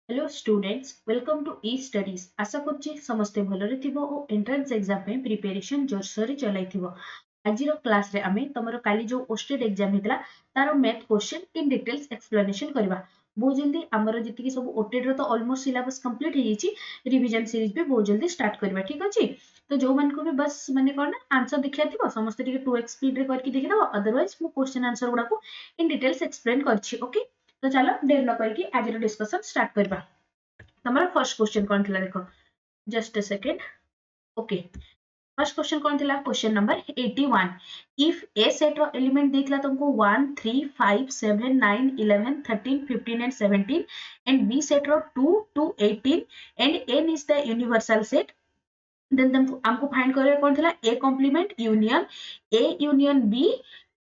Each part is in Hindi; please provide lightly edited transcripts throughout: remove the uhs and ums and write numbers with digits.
Hello students welcome to E studies आशा करछि समस्ते भलरे थिबो ओ एंट्रेंस एग्जाम पे प्रिपरेशन जोरसोरे चलाइथिबो। आजिरो क्लास रे आमे तमरो काली जो ओस्टेड एग्जाम हेतला तारो math question in details explanation करबा। बहुत जल्दी हमरो जति कि सब ओटेड रो तो ऑलमोस्ट सिलेबस कंप्लीट हे जैछि। रिवीजन सीरीज भी बहुत जल्दी स्टार्ट करबा। ठीक अछि। तो जो मन को भी बस माने कोन आंसर देखिया थिबो समस्ते टिके 2x स्पीड रे करके देखि दबो। अदरवाइज मु क्वेश्चन आंसर गुडा को इन डिटेल्स एक्सप्लेन करछि। ओके तो चलो देर न करके आज डिस्कशन स्टार्ट करबा। हमारा फर्स्ट क्वेश्चन कौन थिला देखो just a second. Okay first question कौन थिला question number 81 if A set रो एलिमेंट देखला तुमको 1 3 5 7 9 11 13 15 एंड 17 एंड बी सेट रो 2 2 18 and n is the universal set then तुमको हमको फाइंड करे कौन थिला A complement union A union B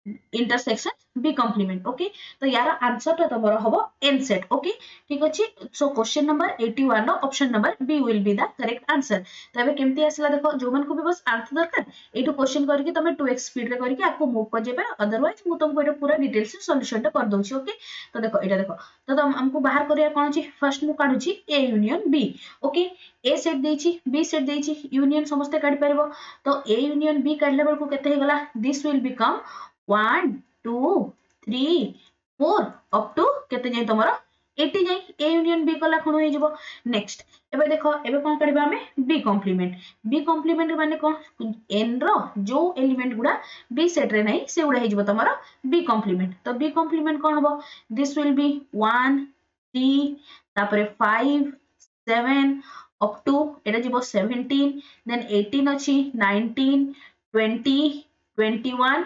intersection B complement. Okay तो यार आंसर तो तमरो हबो एन सेट। ओके ठीक अछि। सो क्वेश्चन नंबर 81 नो option number B will be the correct answer. तो एबे केमती आसला देखो जो मन को भी बस आंसर दरकार एटू क्वेश्चन करके तमे 2x स्पीड रे करके आपको मूव कर जेबे। अदरवाइज मु तुमको एटा पूरा डिटेल्स से सॉल्यूशन टा कर दोछि। ओके तो देखो एटा देखो तो तुम हमको बाहर करिया कोन अछि फर्स्ट मु काढु छी A union B. Okay A set देछि बी सेट देछि यूनियन समस्त काढी परबो। तो ए यूनियन बी काढले बेल को केते हे गला this will become 1 2 3 4 up to केते जाई तमरो 80 जाई ए यूनियन बी कला खणो हे जिवो। नेक्स्ट एबे देखो एबे कोन करबा हमें बी कॉम्प्लीमेंट माने कोन एन रो जो एलिमेंट गुडा बी सेट रे नै से गुडा हे जिवो तमरो बी कॉम्प्लीमेंट। तो बी कॉम्प्लीमेंट कोन हबो दिस विल बी 1 3 तापरे 5 7 अप टू एटा जिवो 17 देन 18 अछि 19 20 21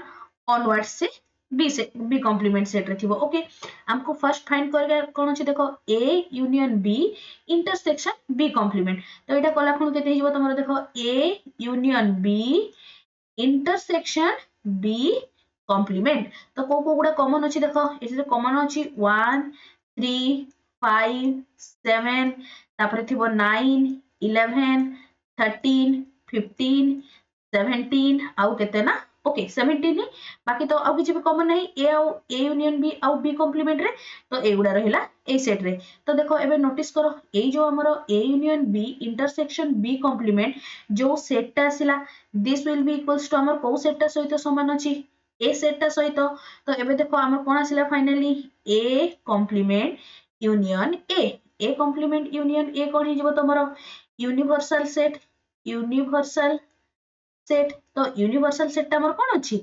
ऑनवर्ड से बी कॉम्प्लीमेंट सेट रे थिबो। ओके हमको फर्स्ट फाइंड करके कोन अछि देखो A union B intersection B complement. तो एटा कला खण केते हिजबो तमरो देखो A union B intersection B complement. तो को गुडा कॉमन अछि देखो एसे कॉमन अछि 1 3 5 7 तापरे थिबो 9 11 13 15 17 आउ केते ना ओके 17 ही बाकी तो आउ किछि भी कॉमन नहीं ए यूनियन बी आउ बी कॉम्प्लीमेंट रे। तो एगुडा रहिला ए सेट रे। तो देखो एबे नोटिस करो ए जो हमरो A union B intersection B complement जो सेट टा आसिला this will be equals to हमर को सेट टा सहित समान अछि ए सेट टा सहित। तो एबे देखो हमर कोन आसिला finally A complement union A complement union A कोन हि जबो तमरो यूनिवर्सल सेट। तो यूनिवर्सल सेट टा हमर कोन अछि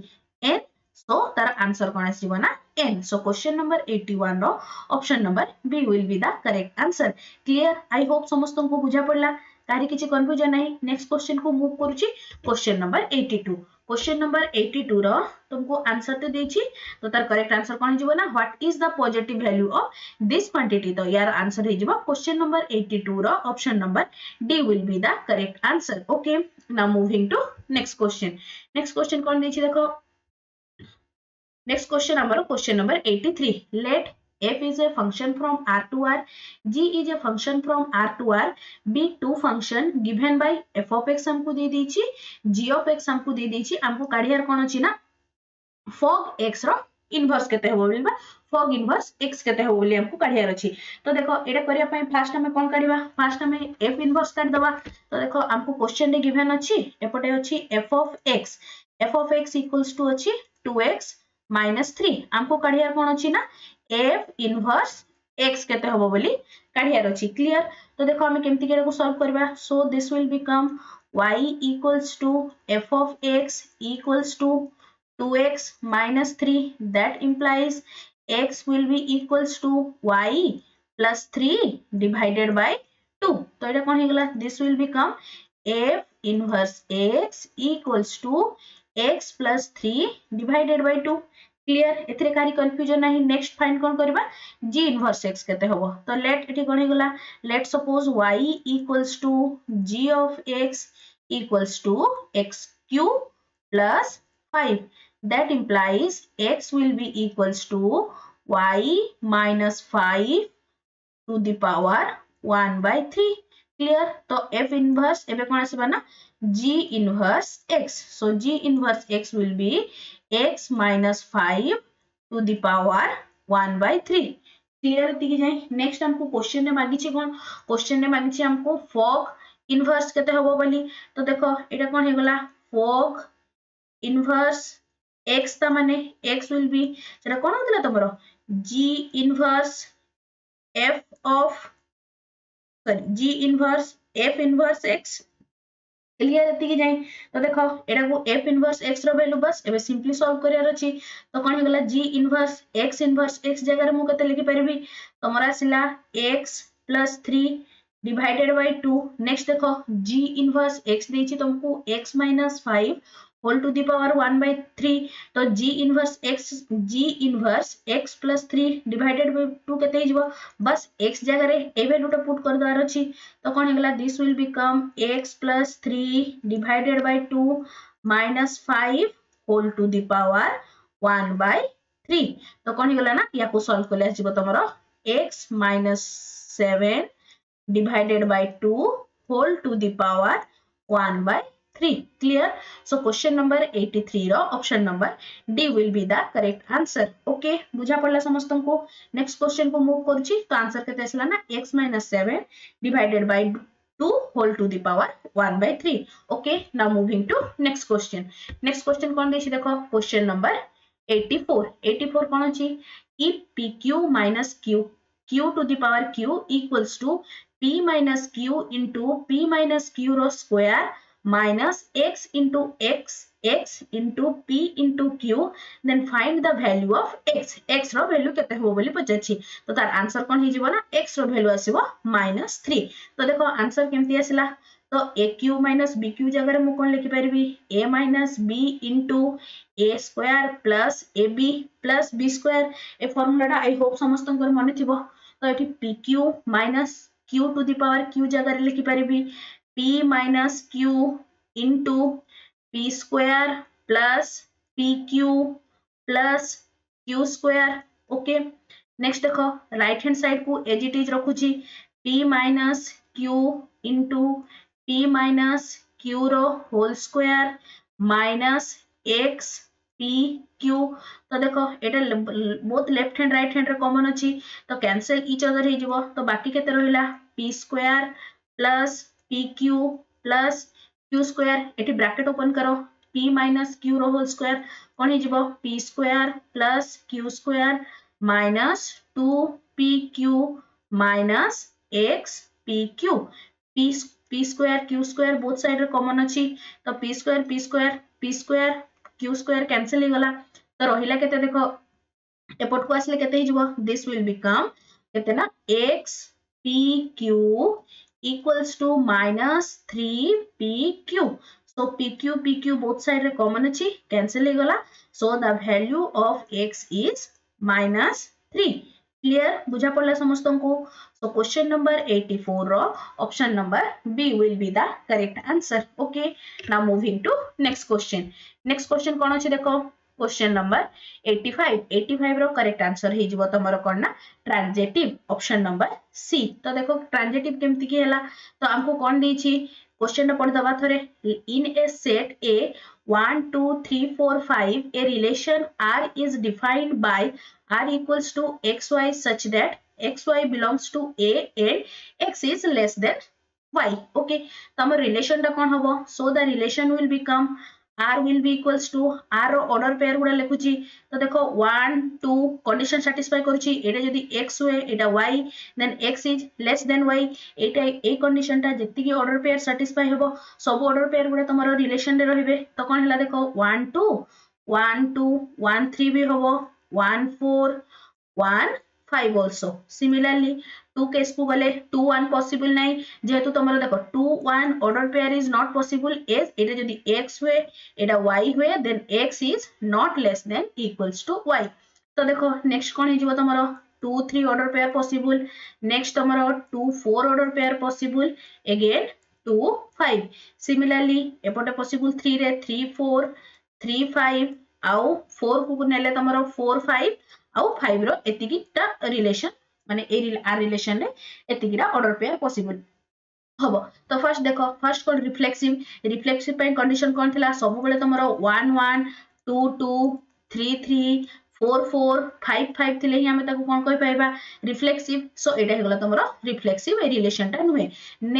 n। सो तार आंसर कोन आसीबो ना n। सो क्वेश्चन नंबर 81 रो option number B will be the correct answer. Clear I hope समस्त को बुझा पड़ला कारी किछि कंफ्यूजन नहीं। नेक्स्ट क्वेश्चन को मूव करूची क्वेश्चन नंबर 82। क्वेश्चन नंबर 82 रो तुमको आंसर ते देछि तो तार करेक्ट आंसर कोन जिवो ना what is the positive value of this quantity. तो यार आंसर हे जिवो क्वेश्चन नंबर 82 रो option number D will be the correct answer. Okay now moving to next question. Next question कोन देछि देखो next question number question number 83 let f is a function from r to r g is a function from r to r b two function given by f of x हमको दे दीची g of x हमको दे दीची हमको काढियार कोन अछि ना fog x रो इनवर्स केते हो बोलबा fog इनवर्स x केते हो बोली हमको काढियार अछि। तो देखो एटा करिया पय फास्ट हमें कोन काढिबा फास्ट हमें f इनवर्स काढ दबा। तो देखो हमको क्वेश्चन रे गिवन अछि एपटे अछि f of x equals to अछि 2x माइनस 3 हमको काढियार कोन अछि ना f इनवर्स x केते होबो बोली काढियार अछि। क्लियर। तो देखो हमें केमति केरा को सॉल्व करबा so this will become y equals to f of x equals to 2x minus 3 that implies x will be equals to y plus 3 divided by 2। तो एटा कोन हेगला this will become f inverse x equals to x plus 3 divided by 2। Clear एथरे कारी कंफ्यूजन नाही। नेक्स्ट फाइंड कोन करबा g इनवर्स x केते होबो। तो लेट एठी कोन हेगला let suppose y equals to g of x equals to x cube plus 5 that implies x will be equals to y minus 5 to the power 1 by 3। Clear. तो f इनवर्स एबे कोन आसीबा ना g inverse x। so g inverse x will be x minus 5 to the power 1 by 3। Clear एतिकी जाए नेक्स्ट हमको क्वेश्चन ने मागिछि कोन क्वेश्चन ने मागिछि हमको फॉग इनवर्स केते हबो बोली तो देखो एटा कोन हे गला फॉग इनवर्स x ता माने x विल बी सेटा कोन होतला तमरो g inverse f of sorry g inverse f inverse x clear एतिकी जाए तो देखो एटा को f इनवर्स x रो वैल्यू बस एबे सिंपली सॉल्व करियार अछि तो कोन हे गला g इनवर्स x जगह रे मु कते लिखि परबी तमरा आसिला x + 3 डिवाइडेड बाय 2 नेक्स्ट देखो g इनवर्स x देछि तुमको x - 5 whole to the power 1/3 तो g inverse x + 3 divided by 2 केते हिजबो बस x जगह रे ए वैल्यू टा पुट कर दार अछि तो कोन हेगला this will become x + 3 divided by 2 - 5 whole to the power 1/3 तो कोन हेगला ना या को सॉल्व करले आजिबो तमरो x - 7 divided by 2 whole to the power 1/3 clear so question number 83 row option number D will be the correct answer okay बुझा पड़ला समस्तन को next question को मूव करूची तो आंसर केते आसला ना x - 7 divided by 2 whole to the power 1/3 okay now moving to next question कोन देछि देखो question number 84 कोन अछि if pq minus q to the power q equals to p minus q into p minus q रो square minus x into x into p into q then find the value of x रो वैल्यू केते हो बोली पचाछि तो तार आंसर कोन हि जिवो ना x रो वैल्यू आसीबो -3 तो देखो आंसर केमती आसिला तो aq minus bq जगह रे मु कोन लिखि परबी a minus b into a square plus ab plus b square A formula I hope समस्त मन थिबो तो एठी pq minus q to the power q जगह रे लिखि परबी p minus q into p square plus pq plus q square okay next देखो राइट हैंड साइड को एज इट इज रखुची p minus q into p minus q रो whole square minus x p q तो देखो एटा both left hand right hand रे कॉमन अछि तो कैंसिल ईच अदर हे जिवो तो बाकी केते रहिला p square plus pq plus q square एटी ब्रैकेट ओपन करो p minus q रो होल स्क्वायर कोन हे जिवो p square plus q square minus 2pq minus x pq p square q square both side रे कॉमन अछि तो p square q square cancel हे गला तो रहिला केते देखो एपट को आसले केते हिजबो दिस विल बिकम केते ना x pq equals to -3pq so pq both side रे कॉमन अछि कैंसिल हे गला so the value of x is -3 clear बुझा पड़ला समस्तन को so question number 84 row option number B will be the correct answer okay now moving to next question कोन अछि देखो क्वेश्चन नंबर 85 रो करेक्ट आंसर हे जिवो तमरो कोन ना ट्रांजिटिव ऑप्शन नंबर सी तो देखो ट्रांजिटिव केमति की हला तो हमको कोन दी छी क्वेश्चन पढ़ दबा थरे इन ए set A 1 2 3 4 5 a relation r is defined by r equals to xy such that xy belongs to a and x is less than y okay तो हमर रिलेशन टा कोन हबो so the relation will become r will be equals to r रो ऑर्डर पेयर गुडा लिखुची तो देखो 1 2 कंडीशन सैटिस्फाई करूची एटा जदी x हुए एटा y then x is less than y Etah a condition टा जति की ऑर्डर पेयर सैटिस्फाई हेबो सब ऑर्डर पेयर गुडा तमरो रिलेशन रे रहिबे तो कोन हला देखो 1 2 1 2 1 3 भी होबो 1 4 1 5 also similarly 2 केस को गले 2 1 पॉसिबल नहीं जेहेतु तमरो देखो 2 1 order pair is not possible as एटा जदी x हुए एटा y हुए then x is not less than equals to y तो देखो नेक्स्ट कोन हिजबो तमरो 2 3 ऑर्डर पेयर पॉसिबल नेक्स्ट तमरो 2 4 order pair possible again 2 5 similarly एपटे पॉसिबल 3 रे 3 4 3 5 आउ 4 को नेले तमरो 4 5 आउ 5 रो एतिकीटा रिलेशन माने ए आर रिलेशन रे एतिकीरा ऑर्डर पेयर पॉसिबल हबो तो फर्स्ट देखो फर्स्ट कोन रिफ्लेक्सिव पे कंडीशन कोन थिला सब बेले तमरो 1 1 2 2 3 3 4 4 5 5 थिले ही हमें ताको कोन कहि पाइबा रिफ्लेक्सिव सो एटा हेगला तमरो रिफ्लेक्सिव रिलेशन टा नुहे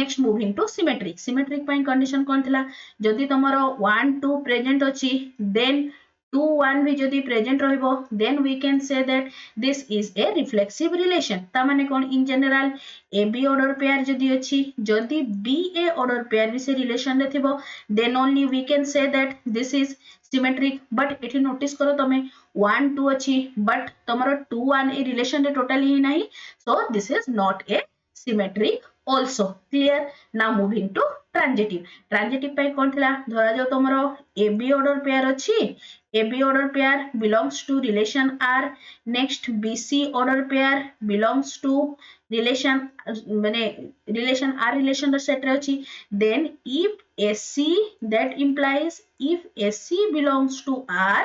next moving to symmetric point condition कोन थिला जदी तमरो 1 2 प्रेजेंट अछि देन 2 1 भी जदी प्रेजेंट रहइबो then we can say that this is a reflexive relation ता माने कोन in general A B order pair जदी अछि जदी बी ए ऑर्डर पेयर भी से रिलेशन रे थिबो then only we can say that this is symmetric but एठी नोटिस करो तमे 1 2 अच्छी बट तमरो 2 1 ए रिलेशन रे टोटली ही नहीं so this is not a symmetric also clear now moving to transitive पे कोन थिला धरा जो तमरो ab ऑर्डर पेयर अछि ab order pair belongs to relation r next bc order pair belongs to relation माने relation r relation र सेट रे अछि then if ac that implies if ac belongs to r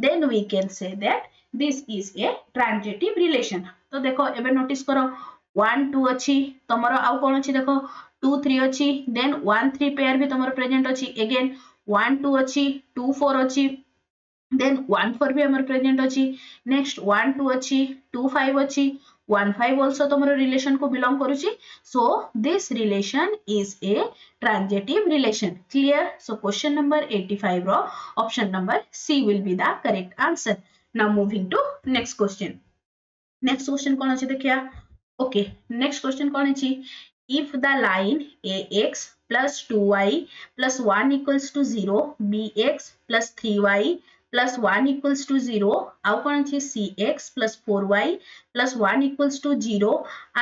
then we can say that this is a transitive relation तो देखो एबे नोटिस करो 1 2 अछि तमरो आउ कोन अछि देखो 2 3 अछि देन 1 3 पेयर भी तमरो प्रेजेंट अछि अगेन 1 2 अछि 2 4 अछि देन 1 4 भी हमर प्रेजेंट अछि नेक्स्ट 1 2 अछि 2 5 अछि 1 5 also तमरो रिलेशन को बिलोंग करूची so this relation is a transitive relation clear so question number 85 रो option number C will be the correct answer now moving to next question कोन अछि देखिया okay next question कौन है if the line ax plus 2y plus 1 equals to 0 bx plus 3y plus 1 equals to 0 आउ कौन है cx plus 4y plus 1 equals to 0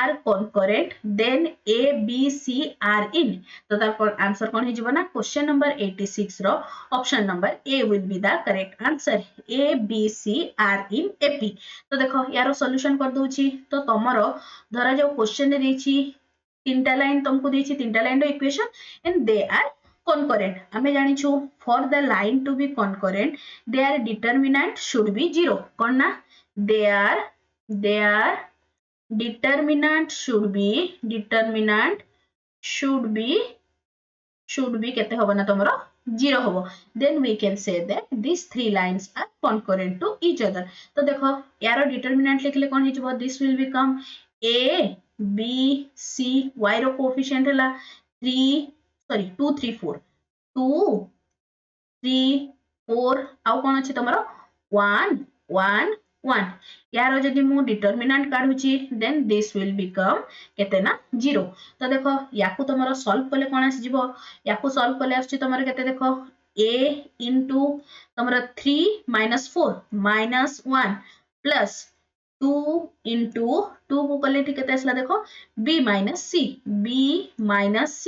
are concurrent then a b c are in तो तार आंसर कौन है जीवो ना क्वेश्चन नंबर 86 रो option number a will be the correct answer a b c are in ap तो देखो यारो सॉल्यूशन कर दोची तो तमरो धरा जो क्वेश्चन रे देछि तीनटा लाइन तुमको देछि तीनटा लाइन रो equation and they are concurrent हमें जानि छु for the line to be concurrent their determinant should be 0 कोन ना their determinant should be केते होबो ना तमरो 0 होबो then we can say that these three lines are concurrent to each other तो देखो यारो डिटरमिनेंट लिखले कोन हे जबो this will become a b c y रो कोएफिशिएंट हला 2 3 4 2 3 4 आउ कोन अछि तमरो 1 1 1 यारो जदी मु डिटरमिनेंट काढुची देन दिस विल बिकम केते ना 0 तो देखो याकू तमरो सॉल्व करले कोन आसी जिवो याकू सॉल्व करले आसी तमरो केते देखो a into तमरो 3 - 4 -1 plus 2 into 2 को कले ठी केते आसला देखो b minus c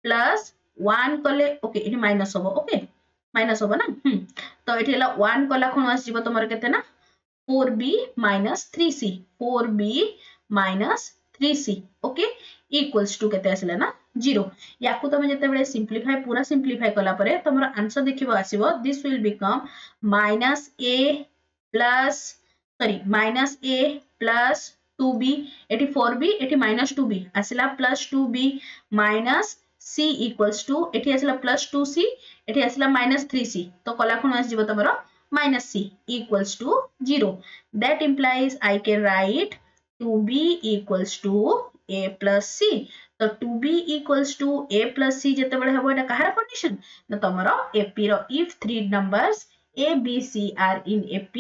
plus 1 कले ओके इठी माइनस होबो ओके माइनस होबो ना तो एठी हला 1 कला कोन आसी जिवो तमरो केते ना 4b minus 3c 4b minus 3c okay equals to केते आसला ना 0 याकू तमे जते बेले सिंपलीफाई पूरा सिंपलीफाई कला परे तमरो आंसर देखिबो आसीबो this will become minus a plus 2b एठी 4b एठी minus 2b आसला plus 2b minus c equals to एठी आसला plus 2c एठी आसला minus 3c तो कला कोन आसी जिवो तमरो minus c equals to 0 that implies I can write 2b equals to a plus c तो 2b equals to a plus c जते बडे हबो एटा कहार कंडीशन न तमरो ap row if three numbers a b c are in ap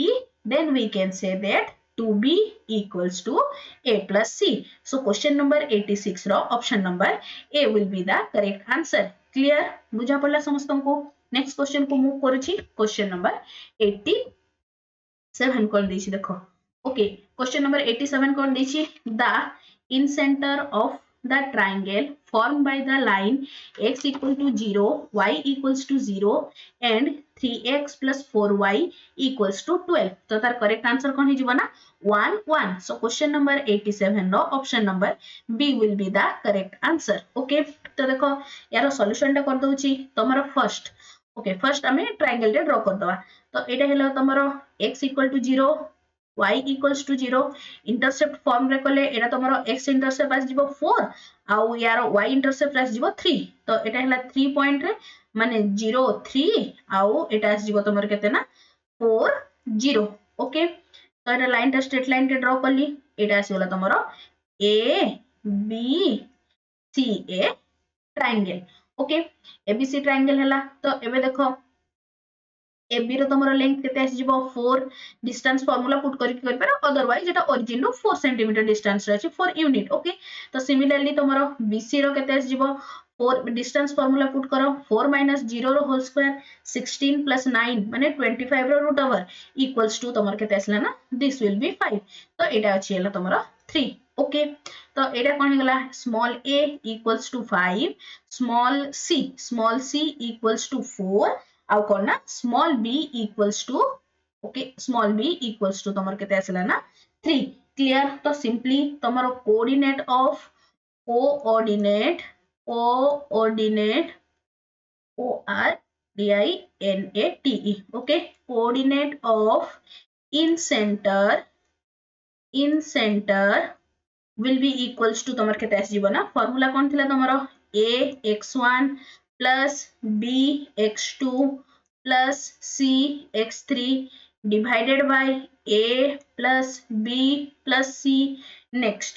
then we can say that 2b equals to a plus c so question number 86 row option number a will be the correct answer clear बुझा पड़ला समस्तन को नेक्स्ट क्वेश्चन को मूव करूची क्वेश्चन नंबर 87 कोन देछि देखो ओके क्वेश्चन नंबर 87 कोन देछि the in centre of the triangle formed by the line x equal to 0 y equals to 0 and 3x plus 4y equals to 12 तो तार करेक्ट आंसर कोन हिजिबो ना 1 1 सो क्वेश्चन नंबर 87 रो option number B will be the correct answer okay तो देखो यारो सॉल्यूशन टा कर दोची तमरो फर्स्ट ओके फर्स्ट हमें ट्रायंगल रे ड्रा कर दवा तो एटा हेलो तमरो x equal to 0 y equals to 0 intercept form रे कोले एटा तमरो x इंटरसेप्ट आस जिवो 4 आउ यारो y इंटरसेप्ट आस जिवो 3 तो एटा हला 3 पॉइंट रे माने 0 3 आउ एटा आस जिवो तमरो केते ना 4 0 ओके तो एटा लाइन टा स्ट्रेट लाइन टे ड्रॉ करली एटा आसीगला तमरो A B C a triangle okay ABC triangle हला तो एबे देखो AB रो तमरो लेंथ केते आसीजिवो 4 डिस्टेंस फार्मूला पुट करि पारो अदरवाइज एटा ओरिजिन रो 4 सेंटीमीटर डिस्टेंस रे अछि 4 यूनिट ओके तो सिमिलरली तमरो BC रो केते आसीजिवो 4 डिस्टेंस फार्मूला पुट करो 4 माइनस 0 रो होल स्क्वायर 16 प्लस 9 माने 25 रो रूट ओवर इक्वल्स टू तमरो केते आसला ना दिस विल बी 5 तो एटा अछि हला तमरो 3 ओके तो एटा कोन गला small a equals to 5 small c equals to 4 आउ कोन ना small b equals to okay small b equals to तमर केते आसला ना 3 क्लियर तो सिंपली तमरो coordinate o r d i n a t e okay coordinate of in center will be equals to तमर केते आसी ना फार्मूला कोन थिला तमरो a x1 plus b x2 plus c x3 divided by a plus b plus c next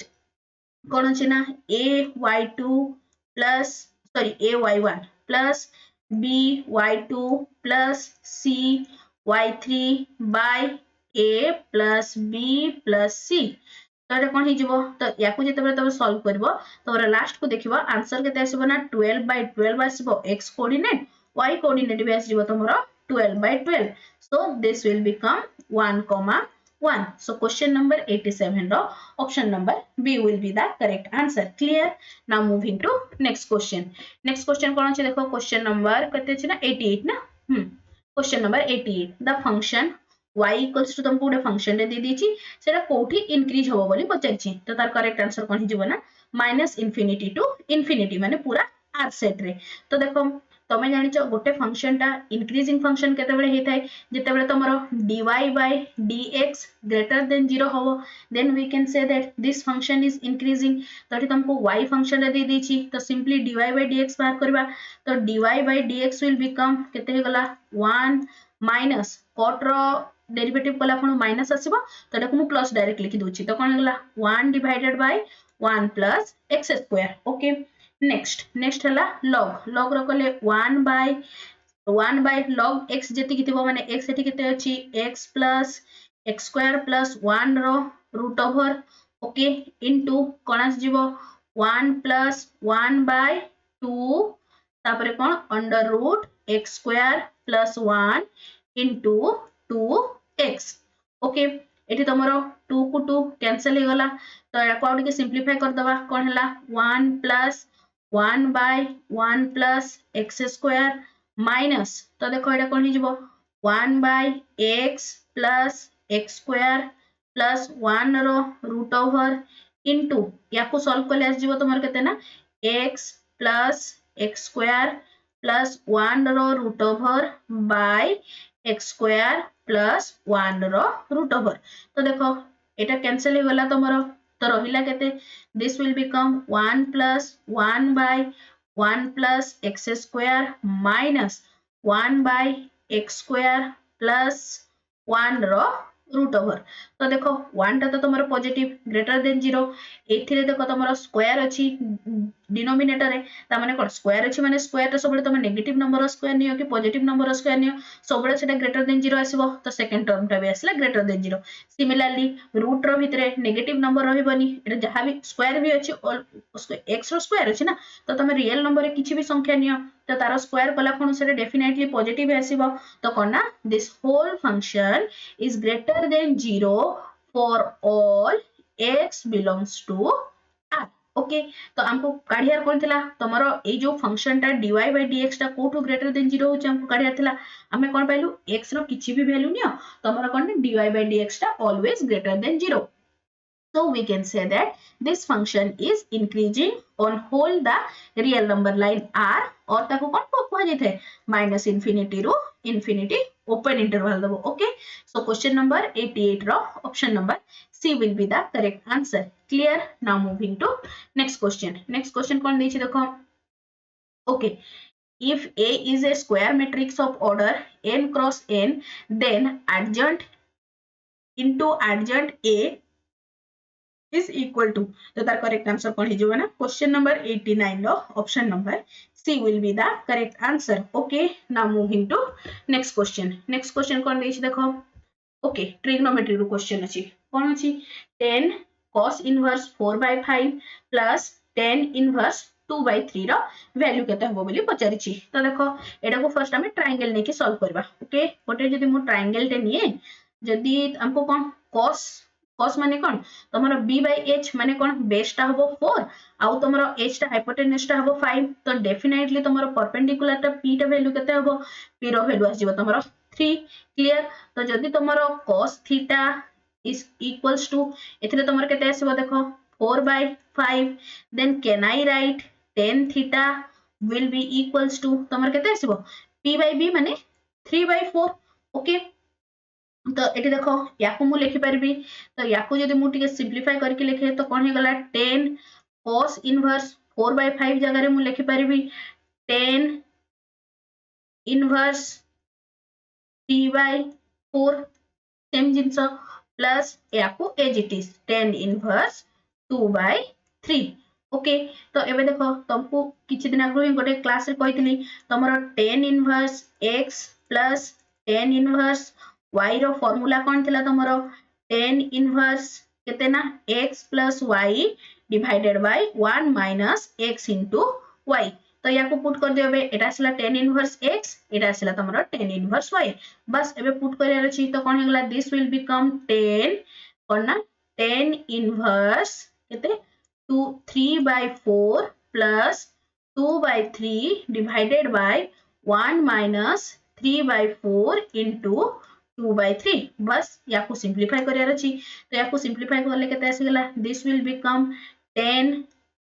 कौन अच्छे ना a y2 plus sorry a y1 plus b y2 plus c y3 by a plus b plus c तो एटा कोन हिजिवो तो याकू जेते बेले तबे सॉल्व करबो तोरा लास्ट को देखिबो आंसर केते आसीबो ना 12 by 12 आसीबो x coordinate y coordinate भी आसीबो तमरो 12 by 12 so this will become 1 so question number 87 ro option number b will be the correct answer clear now moving to next question कोन अछि देखो question number केते अछि ना 88 ना question number 88 the function y equals to तुमको गोटे फंक्शन रे दे दीची सेटा कोठी इंक्रीज होबो बोली पचारछि तो तार करेक्ट आंसर कोन हिजिबो ना माइनस इनफिनिटी टू इनफिनिटी माने पूरा आर सेट रे तो देखो तमे जानिचो गोटे फंक्शन टा इंक्रीजिंग फंक्शन केते बेले हेथाय जेते बेले तमरो dy by dx greater than 0 होबो then we can say that this function is increasing तो तुमको y फंक्शन रे दे दीची तो सिंपली dy by dx बाहर करबा तो dy by dx will become केते हे गला 1 माइनस cot रो डेरिवेटिव कला आपण माइनस आसीबो तो एटा को प्लस डायरेक्ट लिखि दोछि तो कोन गला 1 divided by 1 plus x square okay next हला log रो कले 1 by log x जेति किथिबो माने x एठी केते अछि x plus x square plus 1 रो रूट ओवर ओके इनटू कोन आस जिवो 1 plus 1 by 2 तापरे कोन under root x square plus 1 into 2x okay एठी तमरो 2 को 2 कैंसिल हे गला तो या को आउट के सिंपलीफाई कर दबा कोन हला 1 plus 1 by 1 plus x square minus तो देखो एटा कोन हिजिबो 1 by x plus x square plus 1 रो रूट ओवर इनटू या को सॉल्व करले आस जिवो तमर केते ना x plus x square plus 1 रो root over by x square plus 1 रो रूट ओवर तो देखो एटा कैंसिल हो गला तमरो तो रहिला केते this will become 1 plus 1 by 1 plus x square minus 1 by x square plus 1 रो रूट ओवर तो देखो 1 टा तो तमरो पॉजिटिव ग्रेटर देन 0 एथिरे देखो तमरो स्क्वायर अछि डिनोमिनेटर रे ता माने कोन स्क्वायर अछि माने स्क्वायर रे सबले तमे नेगेटिव नंबर स्क्वायर नियो कि पॉजिटिव नंबर स्क्वायर नियो सबले सेटा ग्रेटर देन 0 आसीबो तो सेकंड टर्म टा भी आसला ग्रेटर देन 0 सिमिलरली रूट रो भितरे नेगेटिव नंबर रहिबनी एटा जहां भी स्क्वायर भी अछि x रो स्क्वायर अछि ना तो तमे रियल नंबर रे किछि भी संख्या नियो तो तारो स्क्वायर कला कोन सेटा डेफिनेटली पॉजिटिव आसीबो तो कोन ना this whole function is greater than 0 for all x belongs to R okay तो हमको काढियार कोन थिला तमरो ए जो फंक्शन टा dy by dx टा कोठो ग्रेटर देन 0 होच हमको काढियार थिला हमें कोन पाइलु x रो किछि भी वैल्यू नियो तमरो कोन dy by dx टा always greater than 0 so we can say that this function is increasing on whole the real number line r और ताको कोन कह जेथे माइनस इंफिनिटी रो इंफिनिटी ओपन इंटरवल दबो ओके so question number 88 रो option number c will be the correct answer clear now moving to next question कोन दैछि देखो okay if a is a square matrix of order n cross n then adjoint into adjunct A is equal to, so the correct answer कौन है ना question number 89 row option number C will be the correct answer. Okay, now moving to next question. Next question कौन देछि देखो. Okay, trigonometry रो question अछि कौन अछि 10 cos inverse 4 by 5 plus 10 inverse 2 by 3 row value केते हबो बोली पचारिछि. तो देखो एटा को फर्स्ट हमें ट्रायंगल नेकी सॉल्व करबा. ओके, गोटे जदी मो ट्रायंगल टे निए जदी हमको कौन cos cos माने कौन तमरो b by h माने कौन बेस टा हबो 4 आउ तमरो h टा हाइपोटेनस टा हबो 5. तो डेफिनेटली तमरो परपेंडिकुलर टा p टा वैल्यू केते हबो p रो वैल्यू आसीबो तमरो 3. क्लियर. तो जदी तमरो cos theta is equals to एथिरे तमरो केते आसीबो देखो 4 by 5. then can I write tan theta will be equals to तमरो केते आसीबो p by b माने 3 by 4. ओके, तो एटी देखो याकू मु लिखि परबी. तो याकू जदी मु टिके सिंपलीफाई करके लिखे तो कोन हे गला 10 cos इनवर्स 4 by 5 जगह रे मु लिखि परबी 10 इनवर्स 3 by 4 सेम जिंस प्लस याकू as it is 10 inverse 2 by 3. Okay, तो एबे देखो तुमको किछि दिन आगु ही गोटे क्लास रे कहितली तमरो 10 inverse x plus 10 inverse y रो फार्मूला कोन थिला तमरो 10 इनवर्स केते ना x plus y divided by 1 minus x into y. तो याको पुट कर दियो बे एटा आसला 10 इनवर्स x एटा आसला तमरो 10 इनवर्स y. बस एबे पुट करियार अछि तो कोन हेगला दिस विल बिकम 10 कोन ना 10 इनवर्स केते 2 3 by 4 plus 2 by 3 divided by 1 minus 3 by 4 into 2 by 3. बस याकू सिंप्लीफाई करियार अछि तो याकू सिंप्लीफाई करले केते आसी गेला दिस विल बिकम 10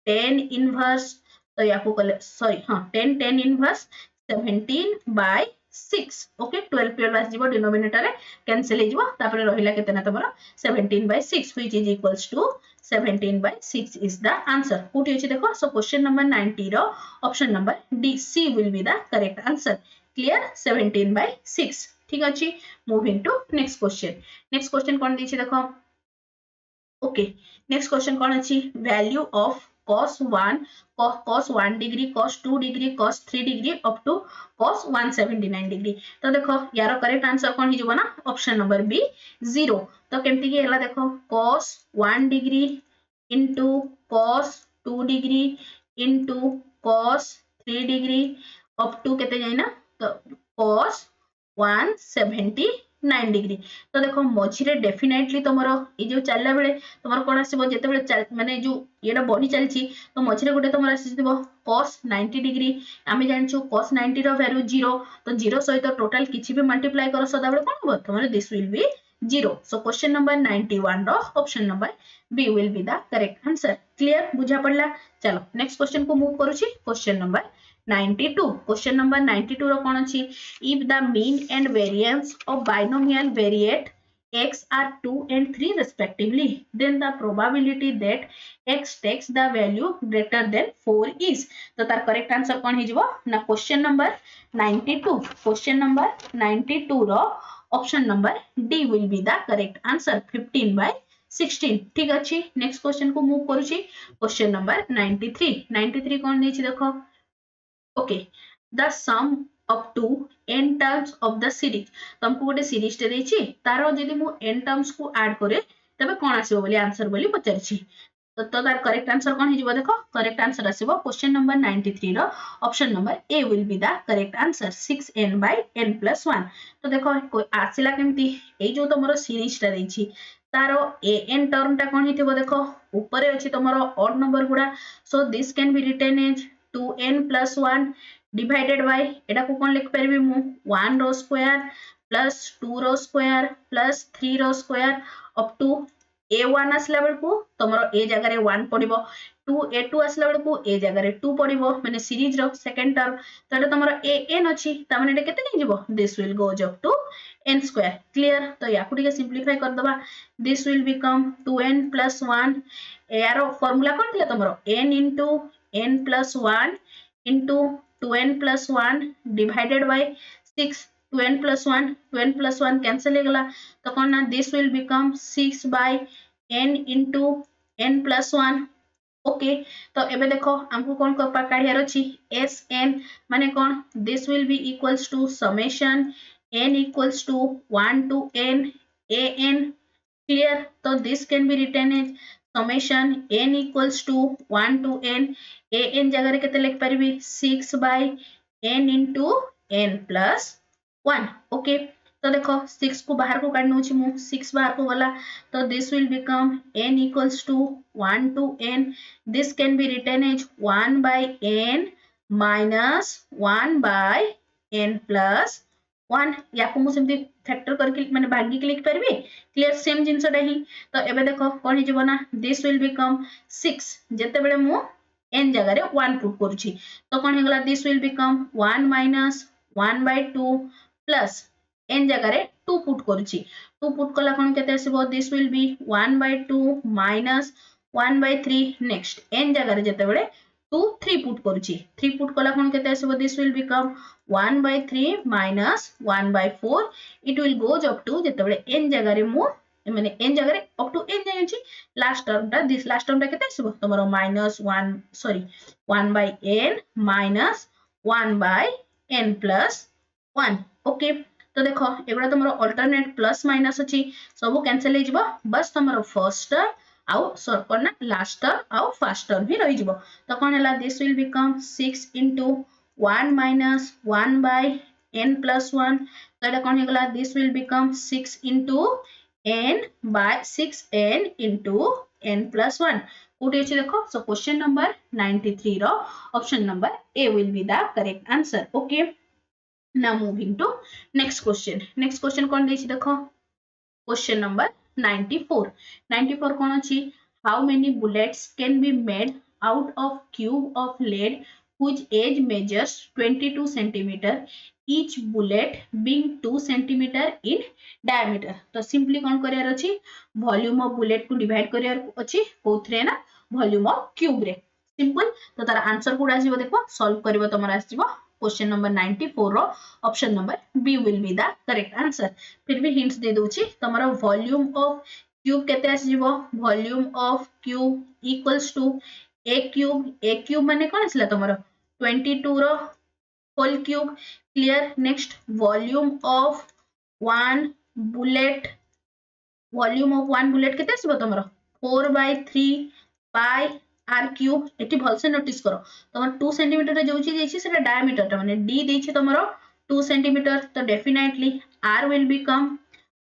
10 इनवर्स. तो याकू कले सॉरी हां 10 10 इनवर्स 17 by 6. ओके, 12 12 आसी जीवो डिनोमिनेटर रे कैंसिल हे जीवो तापर रहिला केते ना तमरो 17 by 6 which is equals to 17 by 6 is the answer. कोठी अछि देखो. सो क्वेश्चन नंबर 90 रो ऑप्शन नंबर डी सी will be the correct answer. Clear? 17 by 6. ठीक अछि. Moving to next question. Next question कोन दैछि देखो. ओके, नेक्स्ट क्वेश्चन कोन अछि value of cos 1 cos 1 degree cos 2 degree cos 3 degree up to cos 179 degree. तो देखो यार करेक्ट आंसर कोन हि जबो ना ऑप्शन नंबर बी 0. तो केमति कि हला देखो cos 1 degree into cos 2 degree into cos 3 degree up to केते जाय ना तो cos 179 डिग्री. तो देखो मझिरे डेफिनेटली तमरो ए जो चलला बेले तमरो कोन आसीबो जेते बेले माने जो येडा बॉडी चलची तो मझिरे गुटे तमरो आसीबो cos 90 डिग्री. आमे जानछु cos 90 रो वैल्यू 0. तो 0 सहित टोटल किछि भी मल्टीप्लाई करो सदा बेले कोन हो तमरो this will be 0. So question number 91 रो option number B will be the correct answer. Clear बुझा पड़ला. चलो नेक्स्ट क्वेश्चन को मूव करूची क्वेश्चन नंबर 92. क्वेश्चन नंबर 92 रो कोन अछि if the mean and variance of binomial variate x are 2 and 3 respectively then the probability that x takes the value greater than 4 is. तो तार करेक्ट आंसर कोन हे जिवो ना क्वेश्चन नंबर 92. क्वेश्चन नंबर 92 रो option number D will be the correct answer 15 by 16. ठीक अछि. नेक्स्ट क्वेश्चन को मूव करूची क्वेश्चन नंबर 93. 93 कोन देछि देखो. Okay, the sum up to n terms of the series. तुमको गोटे सीरीज टे देछि तारो जदी मु n टर्म्स को ऐड करे तबे कोन आसीबो बोली आंसर बोली पचारछि. तो तार करेक्ट आंसर कोन हिजबो देखो. करेक्ट आंसर आसीबो क्वेश्चन नंबर 93 रो option number A will be the correct answer 6n by n plus 1. तो देखो आसिला केमती ए जो तमरो सीरीज टा देछि तारो an टर्म टा कोन हिथिबो देखो ऊपर अछि तमरो ऑड नंबर गुडा. So this can be written as 2n plus 1 divided by एटा को कोन लिख परबी मु 1 रो स्क्वायर प्लस 2 रो स्क्वायर प्लस 3 रो स्क्वायर अप टू a1 आसला बेल को तमरो a जगह रे 1 पडिबो 2 a2 आसला बेल को a जगह रे 2 पडिबो माने सीरीज रो सेकंड टर्म. तो एटा तमरो an अछि त माने एटा केते नै जिवो this will goes up to n square. Clear. तो याकू टिके सिंपलीफाई कर दबा this will become 2n plus 1 यारो फार्मूला कोन थिला तमरो n into n plus 1 into 2n plus 1 divided by 6 2n plus 1 2n plus 1 cancel हो गला तो कौन ना this will become 6 by n into n plus 1 okay तो एबे देखो हमको कौन काढियार अछि एस एन माने कौन this will be equals to summation n equals to 1 to n a n clear तो this can be written as summation n equals to 1 to n a n जगह रे केते लिख परबी 6 by n into n plus 1 okay तो देखो 6 को बाहर को काढनो छी मु 6 बाहर को गला तो this will become n equals to 1 to n this can be written as 1 by n minus 1 by n plus 1 याको मु सेमती फैक्टर करके माने भागी के लिख परबी क्लियर सेम जिंसटा ही तो एबे देखो कोन ही जबना this will become 6 जते बेले मु n जगह रे 1 पुट करूची तो कोन हे गला this will become 1 minus 1 by 2 plus n जगह रे 2 पुट करूची 2 पुट कला कोन केते आसीबो this will be 1 by 2 minus 1 by 3 next n जगह रे जते बेले 2 3 पुट करूची 3 पुट कला कोन केते आसीबो this will become 1 by 3 minus 1 by 4 it will goes up to जते बेले n जगह रे मु माने n जगह रे up to n जायछि लास्ट टर्म टा दिस लास्ट टर्म टा केते आसीबो तमरो -1 sorry 1 by n minus 1 by n plus 1 okay तो देखो एबरा तमरो अल्टरनेट प्लस माइनस अछि सब कैंसिल हे जिवो बस तमरो फर्स्ट टर्म आउ सरकना लास्ट टर्म आउ फर्स्ट टर्म ही रहि जिवो तो कोन हला this will become 6 into 1 minus 1 by n plus 1 तो एटा कोन हे गला this will become 6 into n by 6n into n plus 1 कोटी अछि देखो सो क्वेश्चन नंबर 93 रो option number A will be the correct answer okay now moving to next question कौन देछि देखो question number 94 94 कौन अछि how many bullets can be made out of cube of lead whose edge measures 22 centimeter each bullet being 2 centimeter in diameter तो सिंपली कौन करियार अछि वॉल्यूम ऑफ बुलेट को डिवाइड करियार अछि कोथरे ना वॉल्यूम ऑफ क्यूब रे सिंपल तो तार आंसर कोड आसीबो देखो सॉल्व करिवो तमर आसीबो क्वेश्चन नंबर 94 रो option number B will be the correct answer फिर भी हिंट्स दे दोछि तमरो वॉल्यूम ऑफ क्यूब केते आसीबो volume of cube equals to a cube माने कोन आसला तमरो 22 रो whole cube clear next volume of one bullet केते आसीबो तमरो 4/3 पाई आर क्यूब एटी भलसे नोटिस करो तमर 2 सेंटीमीटर रे जोछि जेछि सेटा डायमीटर ता माने डी देछि तमरो 2 सेंटीमीटर तो definitely r will become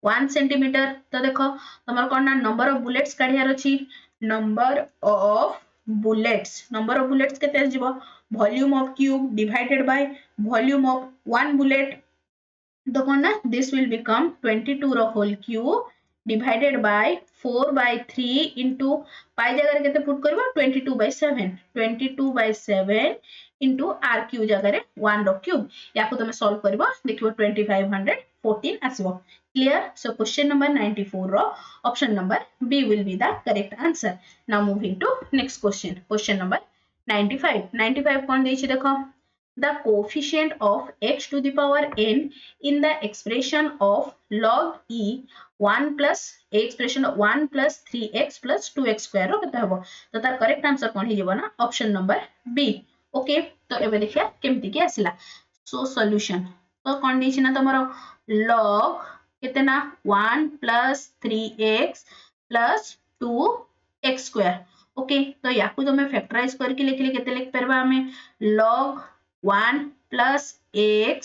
1 centimetre तो देखो तमर कोन ना नंबर ऑफ बुलेट्स काढियार अछि नंबर ऑफ बुलेट्स केते आजिबो volume of cube divided by volume of one bullet तो कोन ना दिस विल बिकम 22 रो whole cube divided by 4/3 into pi जगह रे केते पुट करबो 22/7 into r क्यूब जगह रे 1 रो क्यूब याको तमे सॉल्व करबो देखिबो 2514 आसीबो क्लियर सो क्वेश्चन नंबर 94 रो option number B will be the correct answer now moving to next question number 95 कोन देछि देखो the coefficient of x to the power n in the expression of log e 1 plus expression of 1 plus 3x plus 2x square रो केते हबो तो तार करेक्ट आंसर कोन हिजबो ना ऑप्शन नंबर बी ओके तो एबे देखिया केमति के आसिला सो सॉल्यूशन तो कोन दिछि ना तमरो log केते ना 1 plus 3x plus 2x square okay तो याकू जो मैं फैक्टराइज करके लिखली केते लिख परबा हमें log 1 plus x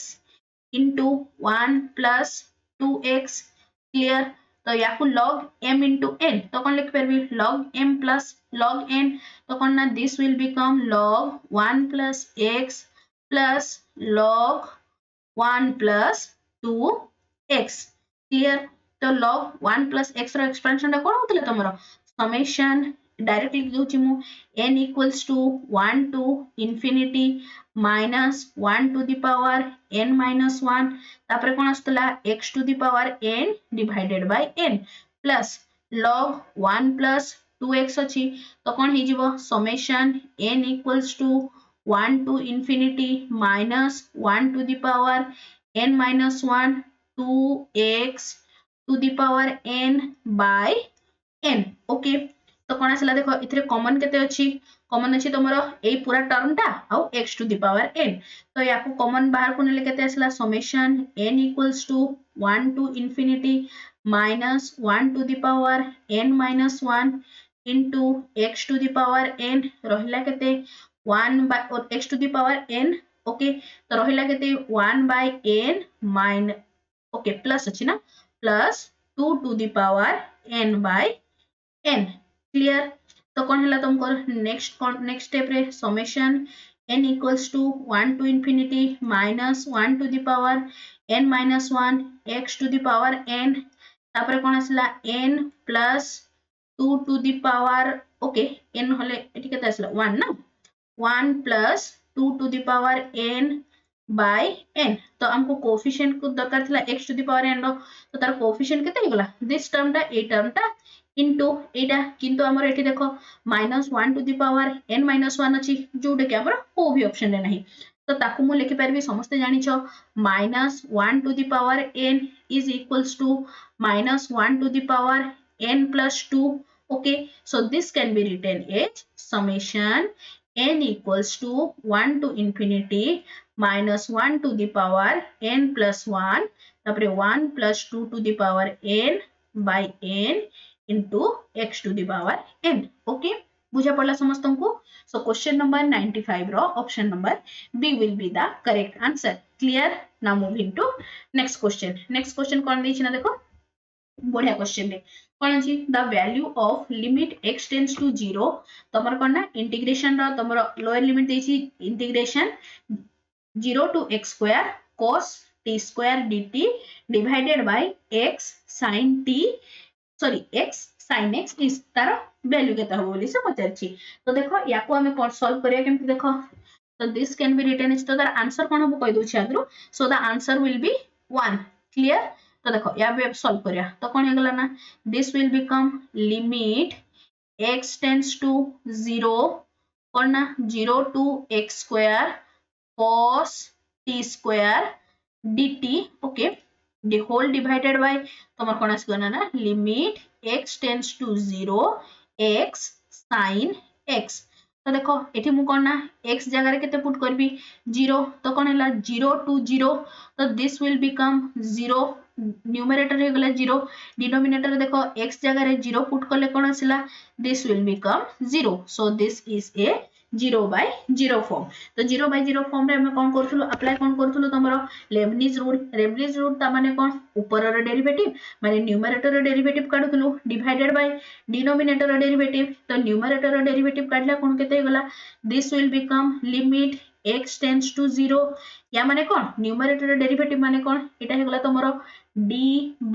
into 1 plus 2x clear तो याकू log m into n तो कौन लिख परबी log m plus log n तो कौन ना this will become log 1 plus x plus log 1 plus 2x clear तो log 1 plus x रो एक्सपेंशन टा कोन होतले तमरो समेशन डायरेक्टली लिख दोछि मु n equals to 1 to infinity minus 1 to the power n minus 1 तापरे कोन आस्तला x to the power n divided by n plus log 1 plus 2x अछि तो कोन हे जिवो summation n equals to 1 to infinity minus 1 to the power n minus 1 2x to the power n by n okay तो कौन आसला देखो इथरे कॉमन केते अछि कॉमन अछि तमरो एई पूरा टर्म टा आउ x to the power n तो याको कॉमन बाहर को नेले केते आसला summation n equals to 1 to infinity minus 1 to the power n minus 1 into x to the power n रहिला केते 1 by x to the power n okay तो रहिला केते 1 by n minus okay plus अछि ना plus 2 to the power n by n clear तो कौन है तुमको नेक्स्ट स्टेप रे summation n equals to 1 to infinity minus 1 to the power n minus 1 x to the power n तापर कौन आसला n plus 2 to the power okay n होले एठी केते आसला 1 ना 1 plus 2 to the power n by n तो हमको कोएफिशिएंट को दरकार थिला x to the power n रो तो तार कोएफिशिएंट केते हेगला दिस टर्म टा ए टर्म टा into एटा किंतु हमर एठी देखो -1 to the power n minus 1 अछि जोडे के हमर को भी ऑप्शन रे नाही तो ताकू मु लिखि परबी समस्त जानि छ -1 to the power n is equals to -1 to the power n plus 2 okay so this can be written as summation n equals to 1 to infinity minus 1 to the power n plus 1 तापरे 1 plus 2 to the power n by n into x to the power n okay बुझा पड़ला समस्त को so question number 95 row option number b will be the correct answer clear now moving to next question कोन दैछि ना देखो बढ़िया क्वेश्चन रे कोन अछि the value of limit x tends to 0 तमर कोन ना इंटीग्रेशन रो तमर लोअर लिमिट दैछि integration 0 to x square cos t square dt divided by x sin t sorry x sin x is तार वैल्यू केता हो बोली से पचारछि तो देखो याको हमें कोन सॉल्व करिया केमति देखो तो this can be written is तो तार आंसर कोन हो कहि दोछि आगरो so the answer will be 1 clear तो देखो या भी सॉल्व करिया तो कोन हे गला ना this will become limit x tends to 0 और ना 0 to x square cos t square dt okay the whole divided by तमर कोन आस गना ना limit x tends to 0 x sin x तो देखो एठी मु कोन ना x जगह रे केते पुट करबी 0 तो कोन हैला 0 to 0 तो दिस विल बिकम 0 न्यूमरेटर रे गला 0 डिनोमिनेटर देखो x जगह रे 0 पुट करले कोन आसिला this will become 0 so this is a 0 by 0 form तो 0 by 0 फॉर्म रे हम कोन करथुलो अप्लाई कोन करथुलो तमरो लेबनिज रूल ता माने कोन ऊपर रो डेरिवेटिव माने न्यूमरेटर रो डेरिवेटिव काढुथुलो डिवाइडेड बाय डिनोमिनेटर रो डेरिवेटिव तो न्यूमरेटर रो डेरिवेटिव काढला कोन केते गला this will become limit x tends to 0 या माने कोन न्यूमरेटर रो डेरिवेटिव माने कोन एटा हे गला तमरो d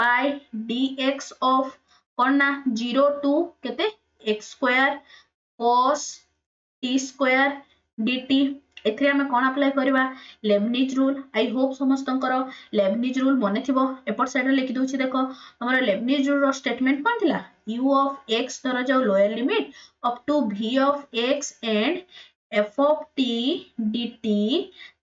by dx of कोन ना 0 to केते x square cos t square dt एथरे हम कोन अप्लाई करबा लेबनिज रूल आई होप समस्तंकर लेबनिज रूल बने थिबो एपट साइड लिखि दोछि देखो हमर लेबनिज रूल रो स्टेटमेंट कोन थिला u of x धर जाऊ lower limit up to v of x and f of t dt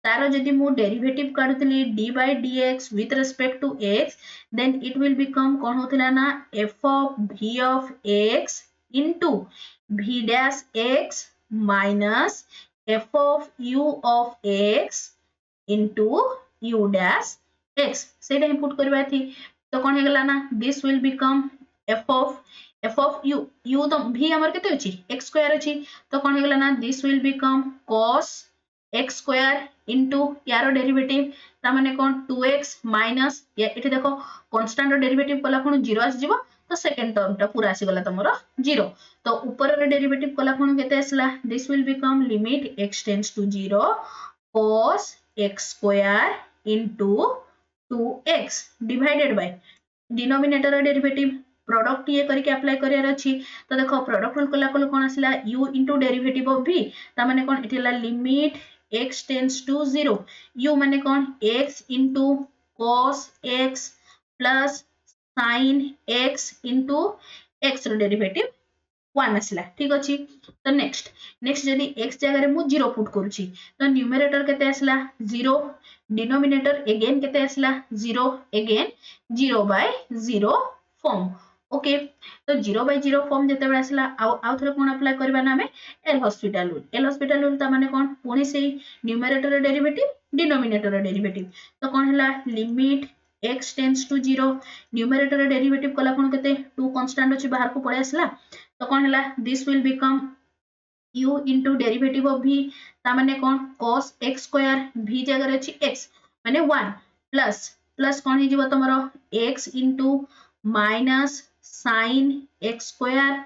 तारो जदि मु डेरिवेटिव काढुतली d by dx with respect to x then it will become कोन होथिला ना f of v of x into v dash x minus f of u of x into u dash x सेटा इनपुट करबा थी तो कोन हेगला ना this will become f of u तो v हमर केते अछि x स्क्वायर अछि तो कोन हेगला ना this will become cos x square into यारो डेरिवेटिव ता माने कोन 2x माइनस एठी देखो कांस्टेंट रो डेरिवेटिव कला कोन 0 आसी जिवो तो सेकंड टर्म टा पूरा आसी गला तमरो 0 तो ऊपर रो डेरिवेटिव कला कोन केते आसला this will become limit x tends to 0 cos x square into 2x divided by denominator रो डेरिवेटिव प्रोडक्ट ये करके अप्लाई करियर अछि तो देखो प्रोडक्ट रूल कला कोन आसला u into derivative of v ता माने कोन एथिला limit x tends to 0 u माने कोन x into cos x plus sin x into x रो डेरिवेटिव 1 आसला ठीक अछि तो नेक्स्ट जदी x जगह मु 0 पुट करूची तो न्यूमरेटर केते आसला 0 डिनोमिनेटर अगेन केते आसला 0 अगेन 0/0 फॉर्म ओके तो 0/0 फॉर्म जते बेला आसला आउ थरे कोन अप्लाई करबा ना हमें एल हॉस्पिटल रूल ता माने कोन पुनी से न्यूमरेटर डेरिवेटिव डिनोमिनेटर डेरिवेटिव तो कोन हला limit x tends to 0 numerator derivative कला कोन केते 2 कांस्टेंट अछि बाहर को पळे आसला तो कौन है this will become u into derivative of v ता माने कौन cos x square v जगह अच्छी x माने 1 प्लस कौन ही जीवो तमरो x into minus sin x square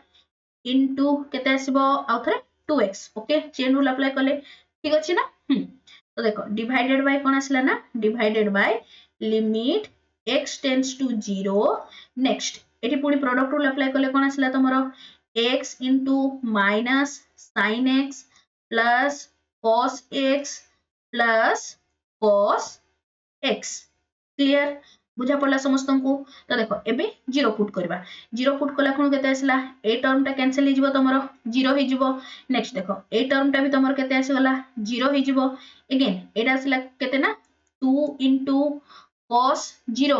into केते आसीबो आउ थरे 2x okay chain rule apply करले ठीक अछि ना तो देखो डिवाइडेड बाय कौन आसला ना divided by limit x tends to 0 next एठी पुनी प्रोडक्ट रूल अप्लाई करले कौन आसला तमरो x into minus sin x plus cos x plus cos x clear बुझा पड़ला समस्त को तो देखो एबे 0 पुट करबा 0 पुट कला कोन केते आसला ए टर्म टा कैंसिल हे जिवो तमरो 0 हे जिवो नेक्स्ट देखो ए टर्म टा भी तमरो केते आसी गला 0 हे जिवो अगेन एडा आसला केते ना 2 into cos 0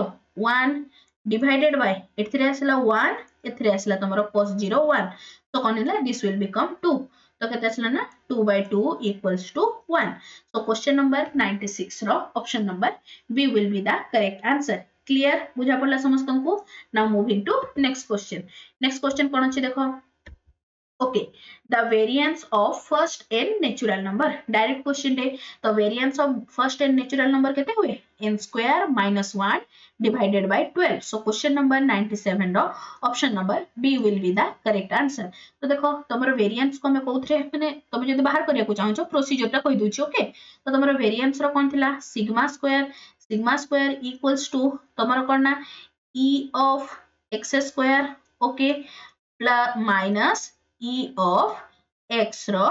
1 divided by एथिरे आसला 1 एथिरे आसला तमरो cos 0 1 तो कोन हैला दिस विल बिकम 2 तो केते आसला ना 2/2 equals to 1 so question number 96 रो option number B will be the correct answer clear बुझा पड़ला समस्त को now moving to next question कोन अछि देखो okay the variance of first n natural number direct question de the variance of first n natural number kete हुए n square minus 1 divided by 12 so question number 97 row option number B will be the correct answer तो देखो तमरो variance को मैं कहउथरे माने तमे जदी बाहर करिया को चाहो प्रोसीजर ता कहि दोछि ओके तो तमरो variance रो कोन थिला sigma square equals to तमरो कोन ना e of x square okay plus minus e of x रो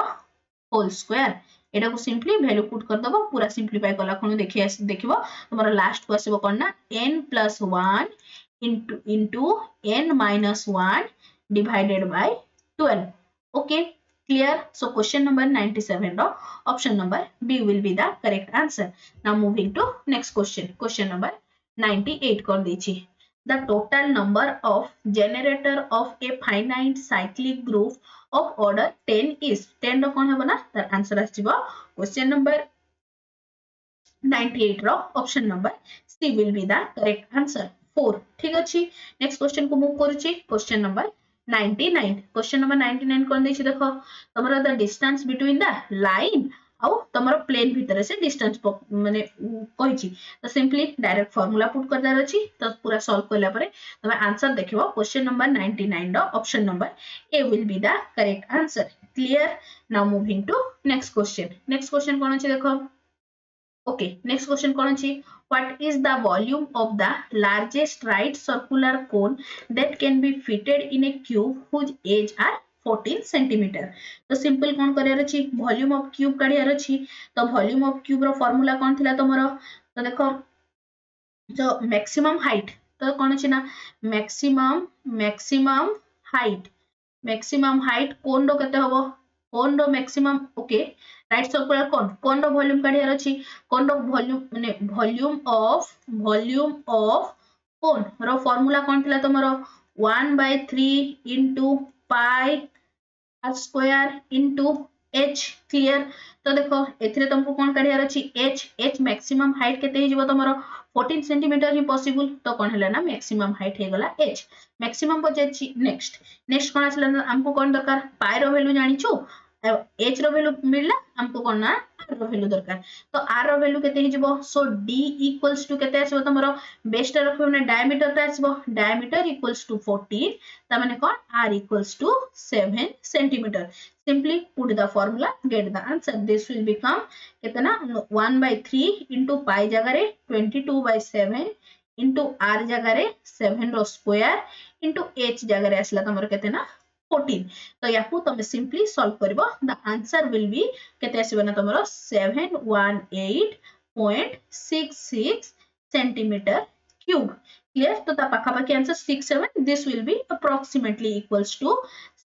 होल स्क्वायर एटा को सिंपली वैल्यू पुट कर दबो पूरा सिंपलीफाई कला खनु देखिबो तमरो लास्ट को आसीबो कोन ना n plus 1 into n minus 1 divided by 12 okay clear so question number 97 ro option number B will be the correct answer now moving to next question number 98 कर देछि the total number of generator of a finite cyclic group of order 10 is 10 रो कोन हेबो ना तार आंसर आसीबो क्वेश्चन नंबर 98 रो option number C will be the correct answer 4 ठीक अछि नेक्स्ट क्वेश्चन को मूव करूची क्वेश्चन नंबर 99 क्वेश्चन नंबर 99 कोन देछि देखो तमरो the distance between the line आउ तमरो प्लेन भीतर से डिस्टेंस माने कहिची तो सिंपली डायरेक्ट फार्मूला पुट कर दार अछि तो पूरा सॉल्व करला परे तमे आंसर देखिबो क्वेश्चन नंबर 99 रो option number A will be the correct answer clear now moving to next question कोन अछि देखो okay next question कोन अछि what is the volume of the largest right circular cone that can be fitted in a cube whose edge are 14 centimeter तो सिंपल कोन करियार अछि वॉल्यूम ऑफ क्यूब काढियार अछि तो वॉल्यूम ऑफ क्यूब रो फार्मूला कोन थिला तमरो तो देखो जो मैक्सिमम हाइट तो कोन अछि ना मैक्सिमम हाइट कोन रो केते होबो कोन रो मैक्सिमम ओके राइट सर्कुलर कोन रो वॉल्यूम काढियार अछि कोन रो वॉल्यूम माने वॉल्यूम ऑफ कोन रो फार्मूला कोन थिला तमरो 1/3 into pi r square into h clear तो देखो एथिरे तुमको कोन काढियार अछि h मैक्सिमम हाइट केते हिजबो तमरो 14 सेंटीमीटर ही पॉसिबल तो कोन हला ना मैक्सिमम हाइट हे गला h मैक्सिमम बजेछि नेक्स्ट कोन आसला हमको कोन दरकार पाई रो वैल्यू जानिछु h रो वैल्यू मिलला हमको कोन ना r रो वैल्यू दरकार तो r रो वैल्यू केते हिजबो सो d इक्वल्स टू केते आसीबो तमरो बेस टा रखबो ने डायमीटर टा आसीबो डायमीटर इक्वल्स टू 14 ता माने कोन r equals to 7 centimetre simply put the formula get the answer this will become कितना 1/3 into pi जगह रे 22/7 into r जगह रे 7 रो स्क्वायर into h जगह रे आसला तमरो केते ना 14 तो याकू तमे सिंपली सॉल्व करबो द आंसर विल बी केते आसीबो ना तमरो 718.66 सेंटीमीटर क्यूब क्लियर तो ता पाखा पाखी answer 67 this will be approximately equals to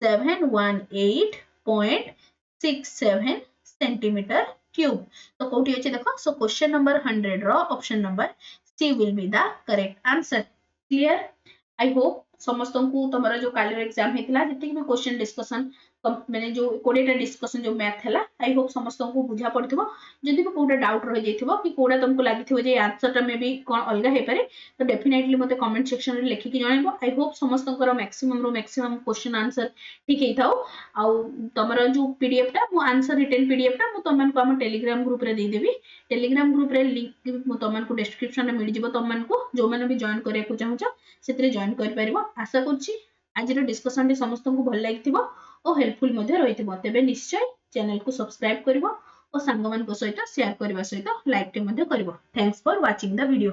718.67 centimetre cube. तो कोठी अछि देखो, सो क्वेश्चन नंबर 100 रो option number C will be the correct answer. Clear? I hope समस्तंकु तमरा जो काली एग्जाम हेतला जति भी क्वेश्चन डिस्कशन मैंने जो 20 टा डिस्कशन जो मैथ हैला आई होप समस्तंकु बुझा पड़थिबो। जदि भी कोटा डाउट रहि जइथिबो कि कोटा तुमको लागिथिबो जे आंसर में भी कोन अलगा हे पारे तो डेफिनेटली मते कमेंट सेक्शन रे लिखि कि जणाइबो। आई होप समस्तंकर मैक्सिमम रो मैक्सिमम क्वेश्चन आंसर ठीक हेथाउ। आउ तमरा जो पीडीएफ टा मु आंसर रिटन पीडीएफ टा मु तमन को हम टेलीग्राम ग्रुप रे दे देबी। टेलीग्राम ग्रुप रे लिंक मु तमन को डिस्क्रिप्शन रे मिल जिवो। तमन को जो माने भी जॉइन करिया को चाहौ सेतरे जॉइन कर परिबो। आशा करछि आज डिस्कशन टी समस्त को भल लागिथिबो और हेल्पफुल मध्ये रहिथिबो। तेबे निश्चय चैनल को सब्सक्राइब करिवो और सांग मान को सहित शेयर करबा सहित लाइक टे मध्ये करिवो। Thanks for watching the video.